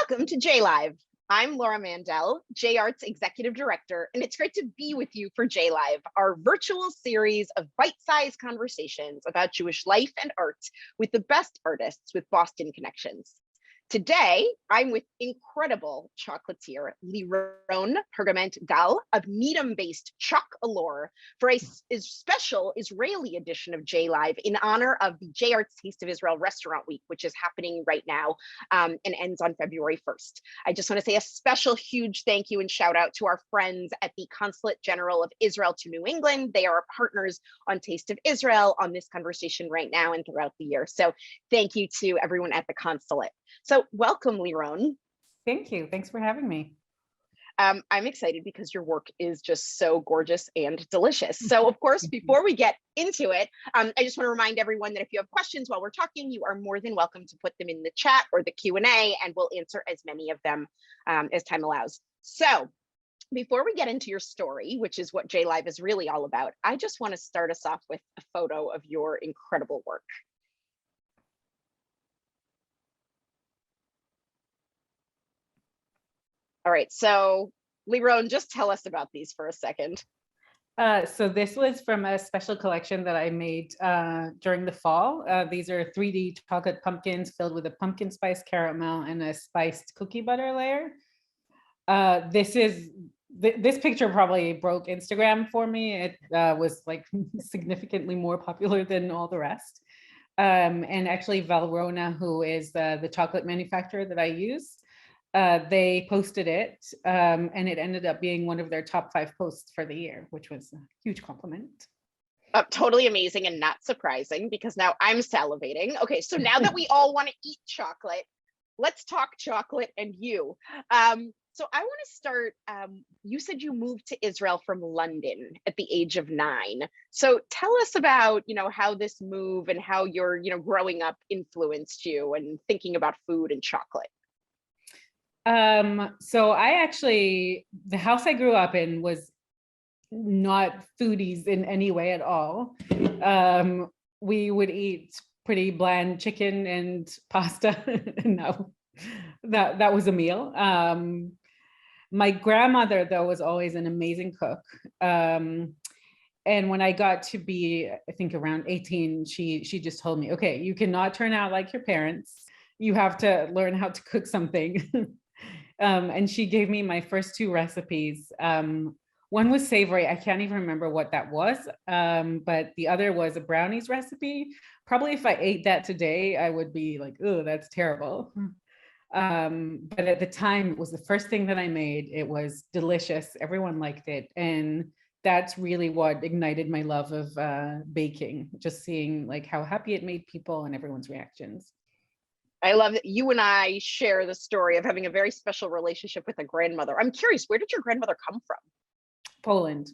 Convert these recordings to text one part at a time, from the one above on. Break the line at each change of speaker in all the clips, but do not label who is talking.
Welcome to JLive. I'm Laura Mandel, JArt's Executive Director, and it's great to be with you for JLive, our virtual series of bite-sized conversations about Jewish life and art with the best artists with Boston connections. Today, I'm with incredible chocolatier Liron Gal of Needham-based ChocAllure for a special Israeli edition of JLive in honor of the JArt's Taste of Israel Restaurant Week, which is happening right now and ends on February 1st. I just want to say a special huge thank you and shout out to our friends at the Consulate General of Israel to New England. They are partners on Taste of Israel on this conversation right now and throughout the year. So thank you to everyone at the Consulate. So welcome, Liron.
Thank you. Thanks for having me.
I'm excited because your work is just so gorgeous and delicious. So of course, before we get into it, I just want to remind everyone that if you have questions while we're talking, you are more than welcome to put them in the chat or the Q&A, and we'll answer as many of them as time allows. So before we get into your story, which is what JLive is really all about, I just want to start us off with a photo of your incredible work. All right, so Liron, just tell us about these for a second.
So this was from a special collection that I made during the fall. These are 3D chocolate pumpkins filled with a pumpkin spice caramel and a spiced cookie butter layer. This picture probably broke Instagram for me. It was like significantly more popular than all the rest. And actually Valrhona, who is the chocolate manufacturer that I use, they posted it and it ended up being one of their top 5 posts for the year, which was a huge compliment.
Totally amazing and not surprising because now I'm salivating. Okay, so now that we all want to eat chocolate, let's talk chocolate and you. So I want to start, you said you moved to Israel from London at the age of 9. So tell us about, how this move and how your, growing up influenced you and thinking about food and chocolate.
So the house I grew up in was not foodies in any way at all. We would eat pretty bland chicken and pasta. No, that was a meal. My grandmother, though, was always an amazing cook. And when I got to be, I think around 18, she just told me, okay, you cannot turn out like your parents. You have to learn how to cook something. And she gave me my first 2 recipes. One was savory. I can't even remember what that was, but the other was a brownies recipe. Probably if I ate that today, I would be like, oh, that's terrible. But at the time, it was the first thing that I made. It was delicious. Everyone liked it. And that's really what ignited my love of baking, just seeing like how happy it made people and everyone's reactions.
I love that you and I share the story of having a very special relationship with a grandmother. I'm curious, where did your grandmother come from?
Poland.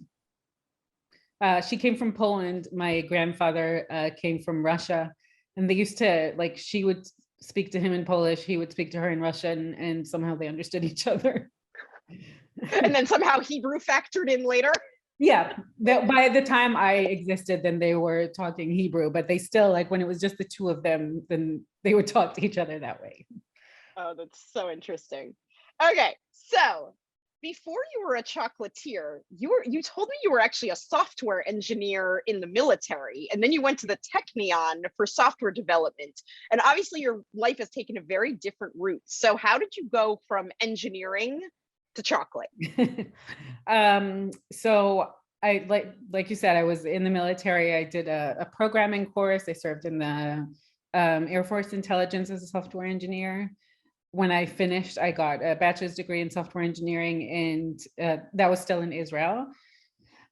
She came from Poland. My grandfather came from Russia, and they used to, like, she would speak to him in Polish, he would speak to her in Russian, and somehow they understood each other.
And then somehow Hebrew factored in later?
Yeah, by the time I existed, then they were talking Hebrew, but they still, like, when it was just the 2 of them, then they would talk to each other that way.
Oh, that's so interesting. Okay, so before you were a chocolatier, you told me you were actually a software engineer in the military, and then you went to the Technion for software development. And obviously your life has taken a very different route. So how did you go from engineering to chocolate?
So I, like you said, I was in the military. I did a programming course. I served in the Air Force Intelligence as a software engineer. When I finished, I got a bachelor's degree in software engineering, and that was still in Israel.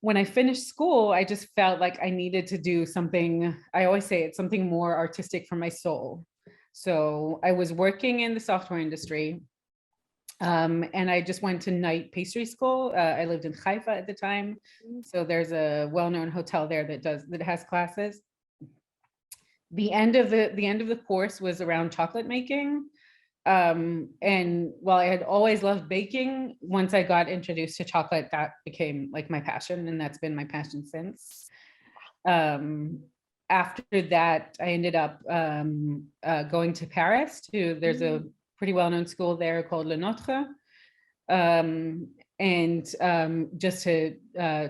When I finished school, I just felt like I needed to do something, I always say it's something more artistic for my soul. So I was working in the software industry. And I just went to night pastry school. I lived in Haifa at the time. So there's a well-known hotel there that has classes. The end of the course was around chocolate making. And while I had always loved baking, once I got introduced to chocolate, that became like my passion, and that's been my passion since. After that, I ended up going to Paris there's a pretty well-known school there called Le Notre. Just to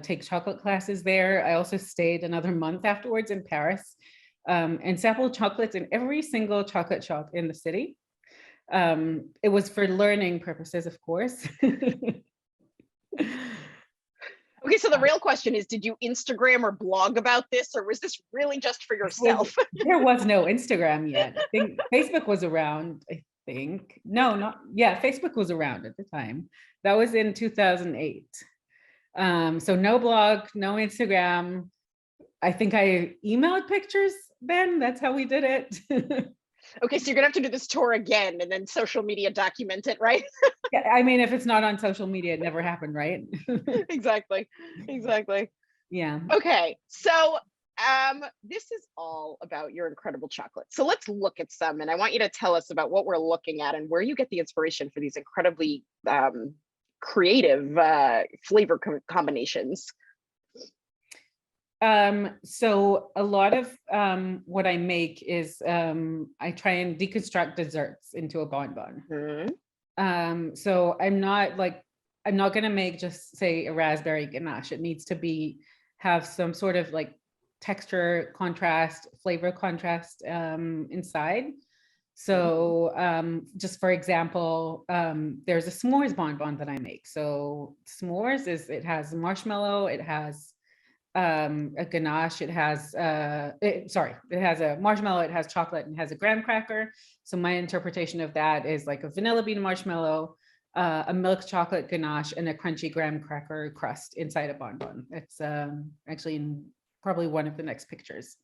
take chocolate classes there. I also stayed another month afterwards in Paris and sampled chocolates in every single chocolate shop in the city. It was for learning purposes, of course.
Okay, so the real question is, did you Instagram or blog about this, or was this really just for yourself?
There was no Instagram yet. I think Facebook was around, I think. No, Facebook was around at the time. That was in 2008. So no blog, no Instagram. I think I emailed pictures then. That's how we did it.
Okay, so you're gonna have to do this tour again and then social media document it, right?
Yeah, I mean, if it's not on social media, it never happened, right?
Exactly.
Yeah.
Okay, so this is all about your incredible chocolate. So let's look at some, and I want you to tell us about what we're looking at and where you get the inspiration for these incredibly creative flavor combinations.
So a lot of what I make is I try and deconstruct desserts into a bonbon.
Mm-hmm.
So I'm not gonna make just say a raspberry ganache. It needs to have some sort of like texture contrast, flavor contrast inside. So just for example, there's a s'mores bonbon that I make. So s'mores it has marshmallow, it has a ganache, it has a marshmallow, it has chocolate, and has a graham cracker. So my interpretation of that is like a vanilla bean marshmallow, a milk chocolate ganache, and a crunchy graham cracker crust inside a bonbon. It's actually in probably one of the next pictures.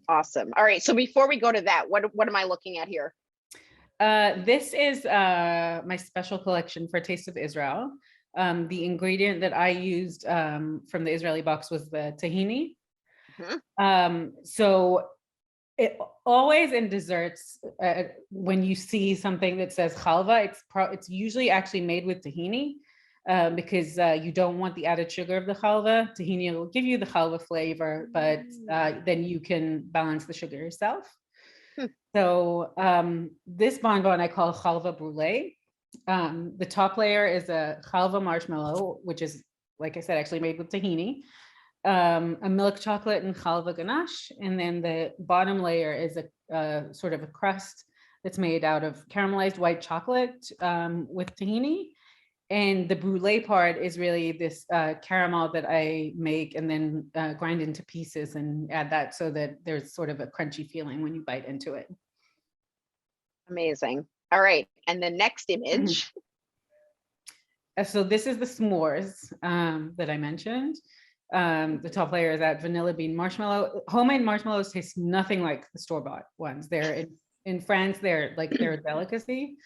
Awesome. All right, so before we go to that, what am I looking at here?
This is my special collection for Taste of Israel. The ingredient that I used from the Israeli box was the tahini. Mm-hmm. So it always in desserts, when you see something that says chalva, it's usually actually made with tahini because you don't want the added sugar of the chalva. Tahini will give you the chalva flavor, but then you can balance the sugar yourself. So this bonbon I call chalva brulee. The top layer is a chalva marshmallow, which is, like I said, actually made with tahini, a milk chocolate and chalva ganache. And then the bottom layer is a sort of a crust that's made out of caramelized white chocolate with tahini. And the brulee part is really this caramel that I make and then grind into pieces and add that so that there's sort of a crunchy feeling when you bite into it.
Amazing. All right, and the next image.
So this is the s'mores that I mentioned. The top layer is that vanilla bean marshmallow. Homemade marshmallows taste nothing like the store-bought ones. They're in France, they're a delicacy.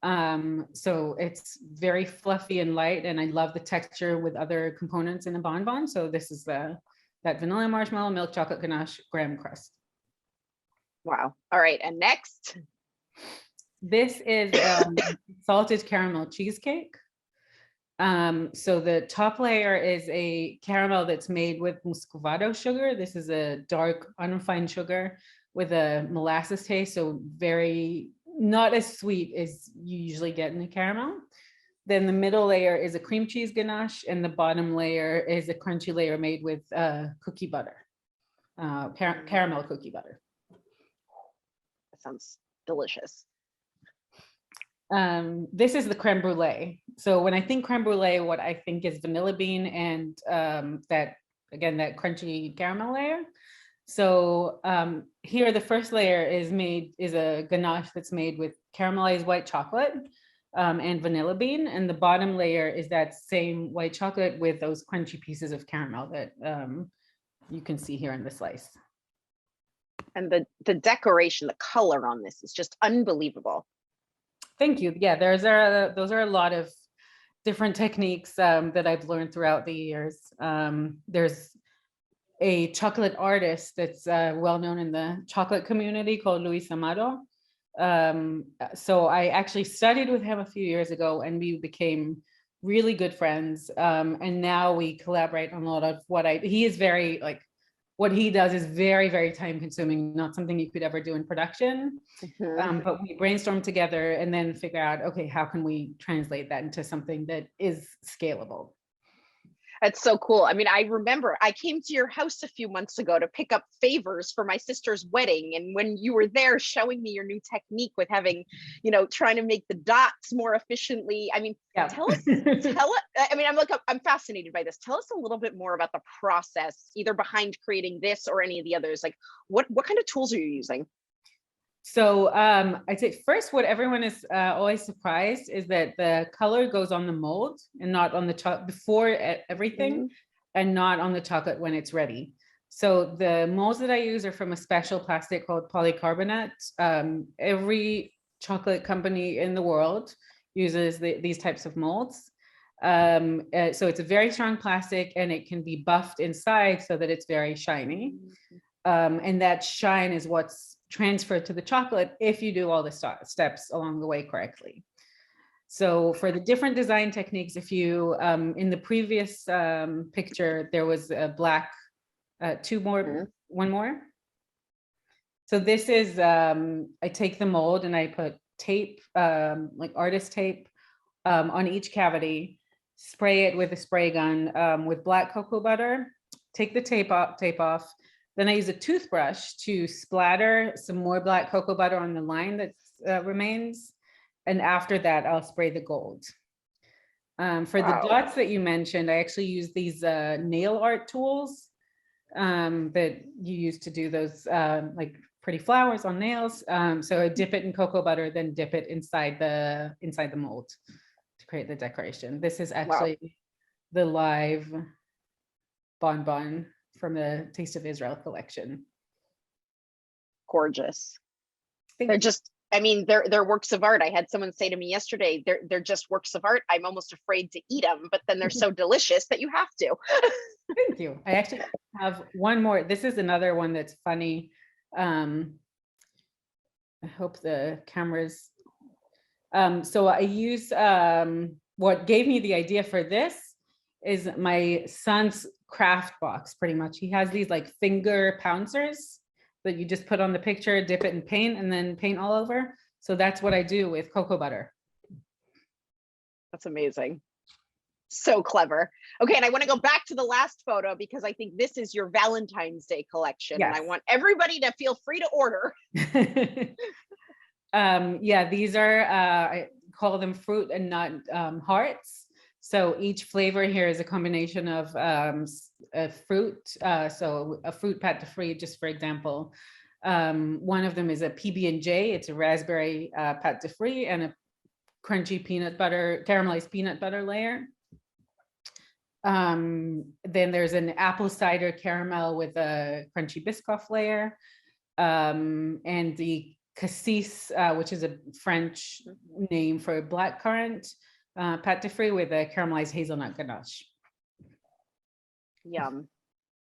So it's very fluffy and light, and I love the texture with other components in a bonbon. So this is that vanilla marshmallow, milk chocolate ganache, graham crust.
Wow. All right, and next.
This is salted caramel cheesecake. So the top layer is a caramel that's made with muscovado sugar. This is a dark, unrefined sugar with a molasses taste, so very not as sweet as you usually get in a caramel. Then the middle layer is a cream cheese ganache, and the bottom layer is a crunchy layer made with cookie butter, caramel cookie butter.
That sounds delicious.
This is the creme brulee. So when I think creme brulee, what I think is vanilla bean and that crunchy caramel layer. So here the first layer is a ganache that's made with caramelized white chocolate and vanilla bean, and the bottom layer is that same white chocolate with those crunchy pieces of caramel that you can see here in the slice.
And the decoration, the color on this is just unbelievable.
Thank you. Yeah, those are a lot of different techniques that I've learned throughout the years. There's a chocolate artist that's well known in the chocolate community called Luis Amado. So I actually studied with him a few years ago, and we became really good friends. And now we collaborate on a lot of he is very what he does is very, very time consuming, not something you could ever do in production. But we brainstorm together and then figure out, okay, how can we translate that into something that is scalable?
That's so cool. I mean, I remember I came to your house a few months ago to pick up favors for my sister's wedding. And when you were there showing me your new technique with having, trying to make the dots more efficiently. I mean,
Yeah.
tell us, I mean, I'm fascinated by this. Tell us a little bit more about the process, either behind creating this or any of the others. Like what kind of tools are you using?
So I'd say first, what everyone is always surprised is that the color goes on the mold and not on the chocolate before everything, and not on the chocolate when it's ready. So the molds that I use are from a special plastic called polycarbonate. Every chocolate company in the world uses these types of molds. So it's a very strong plastic, and it can be buffed inside so that it's very shiny. And that shine is what's transferred to the chocolate if you do all the steps along the way correctly. So for the different design techniques, if you, in the previous picture, there was a black, one more. So this is, I take the mold and I put tape, like artist tape, on each cavity, spray it with a spray gun with black cocoa butter, take the tape off. Then I use a toothbrush to splatter some more black cocoa butter on the line that remains. And after that, I'll spray the gold. For the dots that you mentioned, I actually use these nail art tools that you use to do those like pretty flowers on nails. So I dip it in cocoa butter, then dip it inside the mold to create the decoration. This is actually the live bonbon from the Taste of Israel collection.
Gorgeous. They're just, I mean, they're works of art. I had someone say to me yesterday, they're just works of art. I'm almost afraid to eat them, but then they're so delicious that you have to.
Thank you. I actually have one more. This is another one that's funny. I hope the cameras. So I use, what gave me the idea for this is my son's craft box, pretty much. He has these like finger pouncers that you just put on the picture, dip it in paint, and then paint all over. So that's what I do with cocoa butter.
That's amazing. So clever. Okay, and I want to go back to the last photo because I think this is your Valentine's Day collection. Yes. And I want everybody to feel free to order.
Yeah, these are, I call them fruit and nut hearts. So each flavor here is a combination of a fruit. So a fruit pâte de fruits, just for example. One of them is a PB&J. It's a raspberry pâte de fruits and a crunchy peanut butter, caramelized peanut butter layer. Then there's an apple cider caramel with a crunchy Biscoff layer. And the cassis, which is a French name for blackcurrant pâte de fruits with a caramelized hazelnut ganache.
Yum.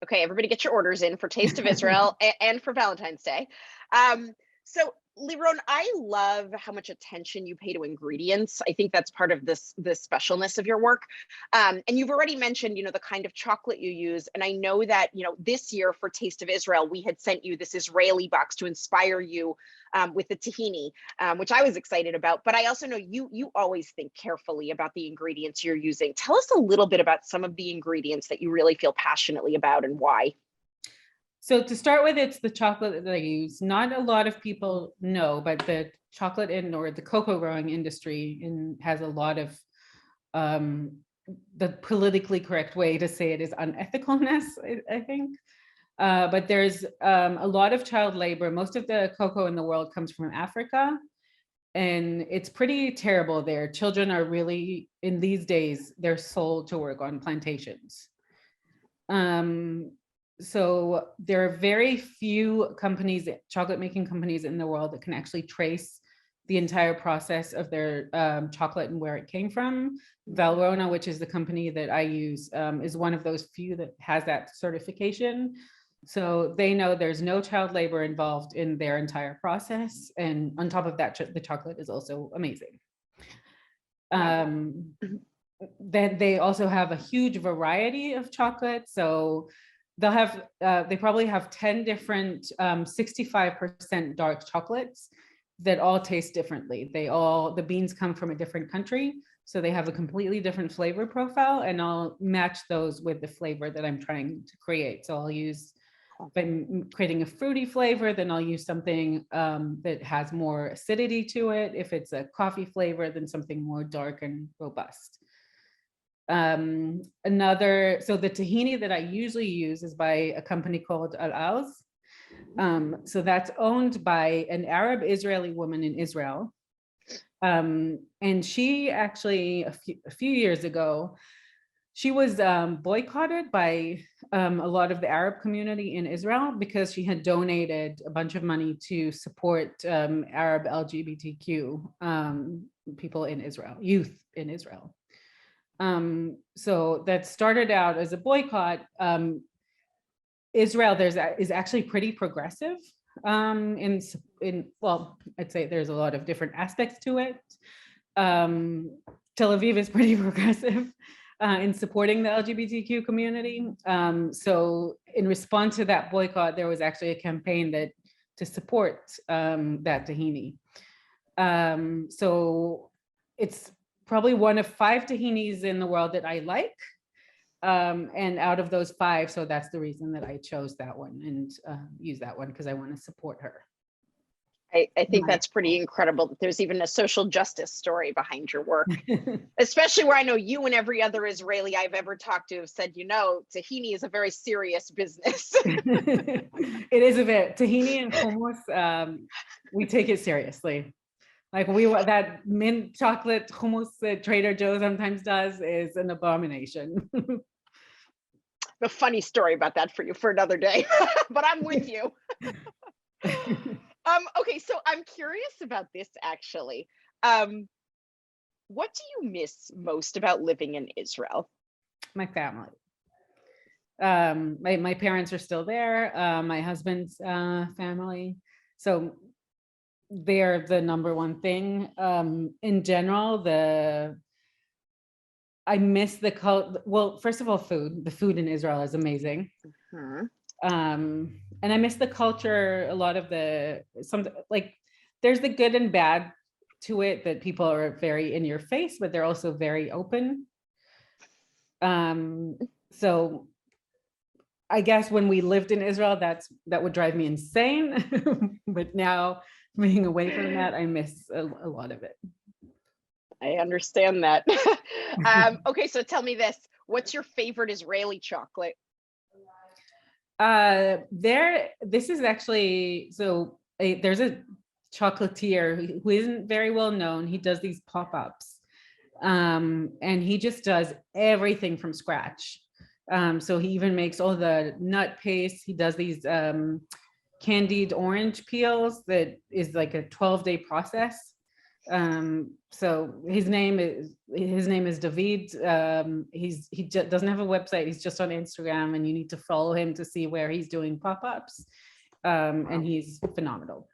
Okay, everybody get your orders in for Taste of Israel and for Valentine's Day. So Liron, I love how much attention you pay to ingredients. I think that's part of this specialness of your work. And you've already mentioned, the kind of chocolate you use. And I know that, this year for Taste of Israel, we had sent you this Israeli box to inspire you with the tahini, which I was excited about. But I also know you always think carefully about the ingredients you're using. Tell us a little bit about some of the ingredients that you really feel passionately about and why.
So to start with, it's the chocolate that I use. Not a lot of people know, but the chocolate or the cocoa growing industry has a lot of the politically correct way to say it is unethicalness, I think. But there's a lot of child labor. Most of the cocoa in the world comes from Africa, and it's pretty terrible there. Children are really, in these days, they're sold to work on plantations. So there are very few companies, chocolate making companies in the world that can actually trace the entire process of their chocolate and where it came from. Valrhona, which is the company that I use, is one of those few that has that certification. So they know there's no child labor involved in their entire process. And on top of that, the chocolate is also amazing. Then they also have a huge variety of chocolate. So they'll have, they probably have 10 different 65% dark chocolates that all taste differently. The beans come from a different country, so they have a completely different flavor profile, and I'll match those with the flavor that I'm trying to create. So I'll use, if I'm creating a fruity flavor, then I'll use something that has more acidity to it. If it's a coffee flavor, then something more dark and robust. So the tahini that I usually use is by a company called Al-Al's. So that's owned by an Arab Israeli woman in Israel. And she actually, a few years ago, she was boycotted by a lot of the Arab community in Israel because she had donated a bunch of money to support Arab LGBTQ people in Israel, youth in Israel. So that started out as a boycott. Israel is actually pretty progressive well, I'd say there's a lot of different aspects to it. Tel Aviv is pretty progressive in supporting the LGBTQ community. So in response to that boycott, there was actually a campaign to support that tahini. So it's probably one of 5 tahinis in the world that I like. And out of those 5, so that's the reason that I chose that one and use that one, because I want to support her.
I think that's pretty incredible that there's even a social justice story behind your work, especially where I know you and every other Israeli I've ever talked to have said, tahini is a very serious business.
It is a bit. Tahini and hummus, we take it seriously. Like that mint chocolate hummus that Trader Joe sometimes does is an abomination.
A funny story about that for you for another day, but I'm with you. Okay, so I'm curious about this actually. What do you miss most about living in Israel?
My family. My parents are still there. My husband's family. So they're the number one thing. In general, I miss well, first of all, food. The food in Israel is amazing. And I miss the culture, a lot of there's the good and bad to it, that people are very in your face, but they're also very open. So I guess when we lived in Israel, that would drive me insane. But now being away from that, I miss a lot of it.
I understand that. Okay, so tell me this. What's your favorite Israeli chocolate?
This is actually, there's a chocolatier who isn't very well known. He does these pop-ups, and he just does everything from scratch. So he even makes all the nut paste. He does these candied orange peels that is like a 12-day process. So his name is David. He doesn't have a website. He's just on Instagram, and you need to follow him to see where he's doing pop-ups. And he's phenomenal.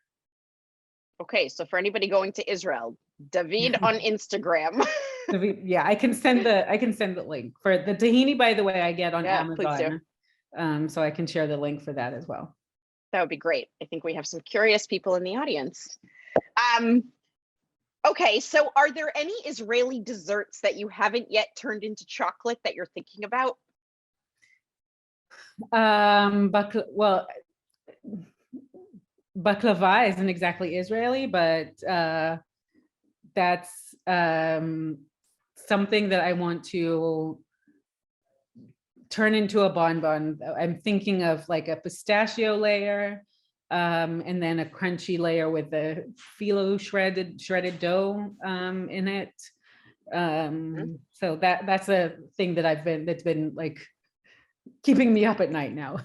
Okay, so for anybody going to Israel, David on Instagram.
David, yeah, I can send the link for the tahini, by the way, I get on Amazon. So I can share the link for that as well.
That would be great. I think we have some curious people in the audience. Okay, so are there any Israeli desserts that you haven't yet turned into chocolate that you're thinking about?
Well, baklava isn't exactly Israeli, but that's something that I want to turn into a bonbon. I'm thinking of like a pistachio layer, and then a crunchy layer with the phyllo shredded dough in it. So that's a thing that that's been like keeping me up at night now.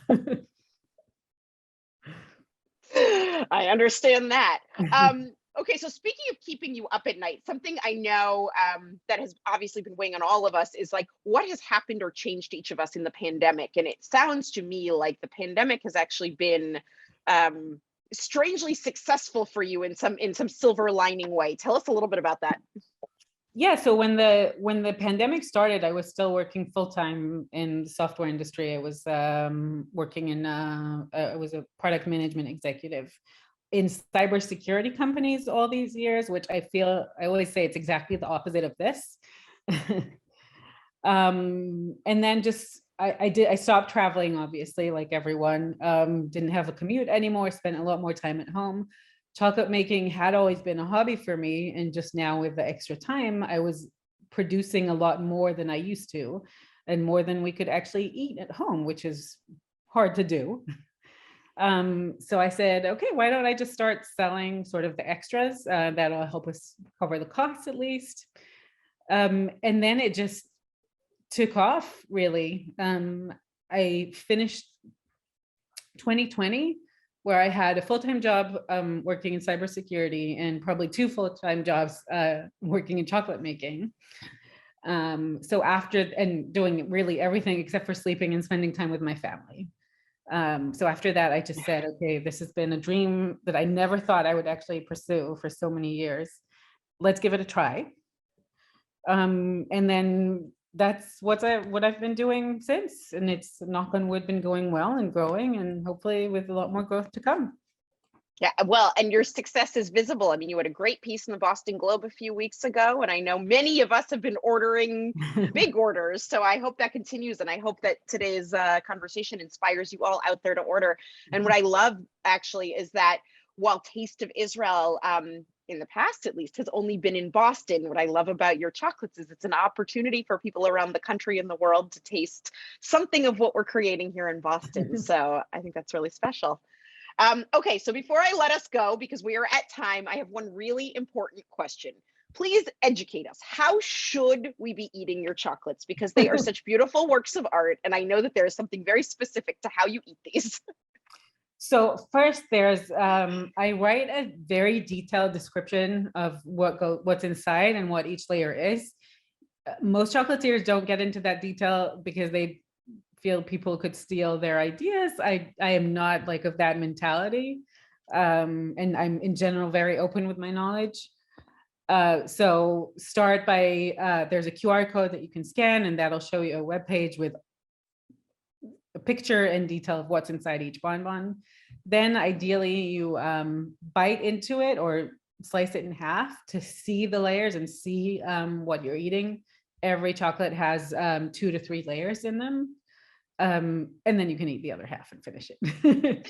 I understand that. Okay, so speaking of keeping you up at night, something I know that has obviously been weighing on all of us is like, what has happened or changed to each of us in the pandemic? And it sounds to me like the pandemic has actually been strangely successful for you in some silver lining way. Tell us a little bit about that.
Yeah, so when the pandemic started, I was still working full time in the software industry. I was working in I was a product management executive in cybersecurity companies all these years, which I always say it's exactly the opposite of this. And then just I stopped traveling, obviously, like everyone. Didn't have a commute anymore, spent a lot more time at home. Chocolate making had always been a hobby for me, and just now with the extra time, I was producing a lot more than I used to, and more than we could actually eat at home, which is hard to do. So I said, okay, why don't I just start selling sort of the extras, that'll help us cover the costs at least. And then it just took off, really. I finished 2020, where I had a full-time job working in cybersecurity and probably 2 full-time jobs working in chocolate making. So after, and doing really everything except for sleeping and spending time with my family. So after that, I just said, okay, this has been a dream that I never thought I would actually pursue for so many years. Let's give it a try. And then that's what I've been doing since, and it's, knock on wood, been going well and growing, and hopefully with a lot more growth to come.
Yeah, well, and your success is visible. I mean, you had a great piece in the Boston Globe a few weeks ago, and I know many of us have been ordering big orders. So I hope that continues, and I hope that today's conversation inspires you all out there to order. And what I love actually is that while Taste of Israel, in the past at least, has only been in Boston, what I love about your chocolates is it's an opportunity for people around the country and the world to taste something of what we're creating here in Boston. So I think that's really special. Okay, so before I let us go, because we are at time, I have one really important question. Please educate us. How should we be eating your chocolates? Because they are such beautiful works of art, and I know that there is something very specific to how you eat these.
So first, I write a very detailed description of what's inside and what each layer is. Most chocolatiers don't get into that detail because they feel people could steal their ideas. I am not like of that mentality. And I'm in general very open with my knowledge. So start by, there's a QR code that you can scan, and that'll show you a web page with a picture and detail of what's inside each bonbon. Then ideally you bite into it or slice it in half to see the layers and see what you're eating. Every chocolate has 2 to 3 layers in them. And then you can eat the other half and finish it.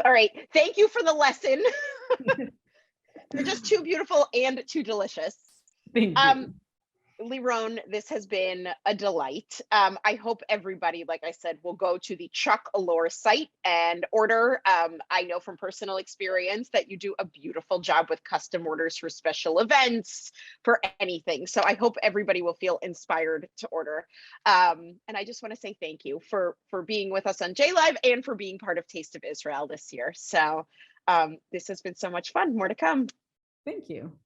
All right, thank you for the lesson. They're just too beautiful and too delicious.
Thank you.
Liron, this has been a delight. I hope everybody, like I said, will go to the ChocAllure site and order. I know from personal experience that you do a beautiful job with custom orders for special events, for anything. So I hope everybody will feel inspired to order. And I just want to say thank you for being with us on JLive and for being part of Taste of Israel this year. So this has been so much fun. More to come.
Thank you.